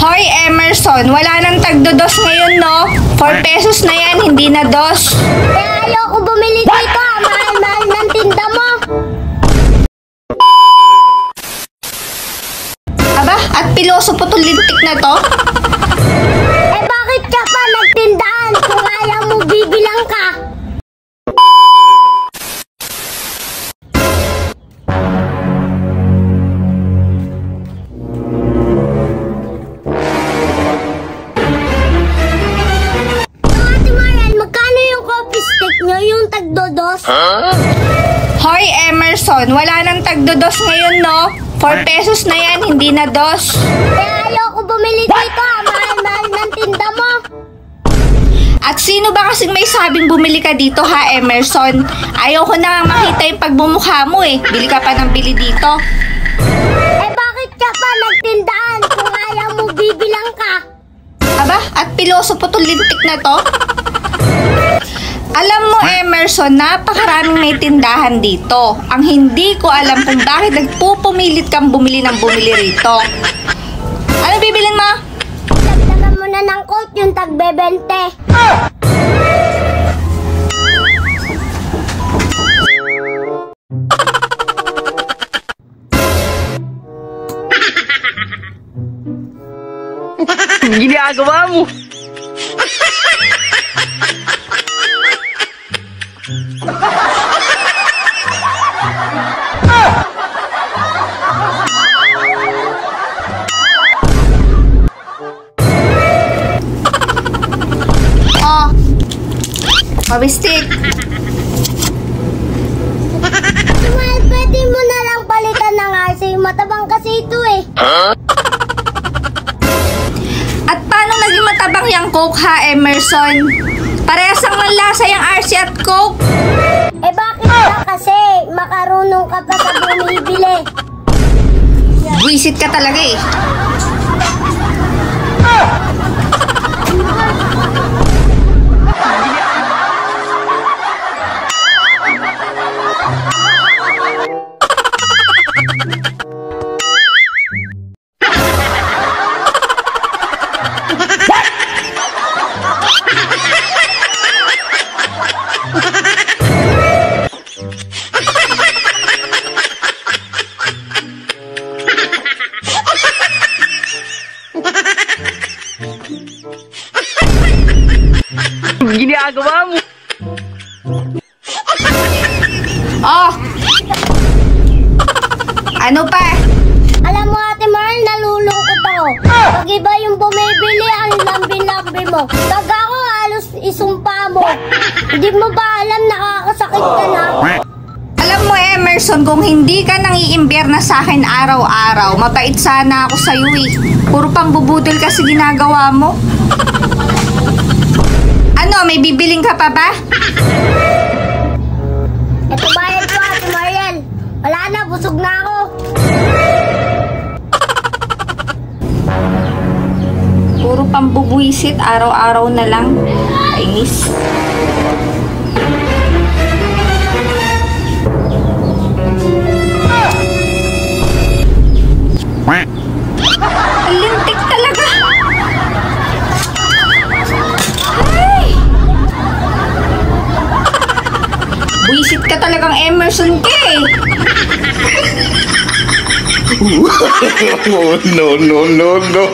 Hoy Emerson, wala nang tagdo-dos ngayon, no? 4 pesos na yan, hindi na dos. Kaya ayoko bumili dito. Mahal-mahal ng tinda mo. Aba, at piloso po itong lintik na to? Eh bakit ka pa nagtindaan kung ayaw mo bibilang ka? Ate Marian, magkano yung coffee stick nyo, yung tagdodos? Hoy Emerson, wala nang tagdo-dos ngayon, no? 4 pesos na yan, hindi na dos. Kaya ayoko bumili dito. Mahal-mahal ng tinda mo. At sino ba kasing may sabing bumili ka dito, ha Emerson? Ayoko na nga makita yung pagbumukha mo eh. Bili ka pa ng bili dito. Eh bakit ka pa nagtindaan kung ayaw mo bibilang ka? Aba, at piloso po itong lintik na to? Alam mo Emerson, napakaraming may tindahan dito. Ang hindi ko alam kung bakit nagpupumilit kang bumili ng bumili rito. Ano bibilin mo? Dagdagan mo na ng coat yung tagbe-20. Ginagawa mo. Oh, pabistik. Mahal, pwede mo na lang palitan ng RC. Matabang kasi ito eh. At paano naging matabang yung Coke, ha Emerson? Parehas ang lasa yung RC at Coke. Eh bakit ba kasi? Makarunong ka pa sa bumibili. Buisit ka talaga eh. Ginagawa mo. Oh! Ano pa? Alam mo Ate Mar, nalulungkot ako. Pag iba yung bumibili, ang lambi-lambi mo. Pag ako, halos isumpa mo. Hindi mo ba alam, nakakasakit ka na? Alam mo Emerson, kung hindi ka nang iimbyer na sa akin araw-araw, mabait sana ako sa'yo eh. Puro pang bubudol kasi ginagawa mo. Ano, may bibiling ka pa ba? Ito bayad ko Ate Marian. Wala na, busog na ako. Puro pang bubuisit, araw-araw na lang. Ainis. Lintik talaga. Ay! Buisit ka talagang Emerson ka eh. Oh, no, no, no, no.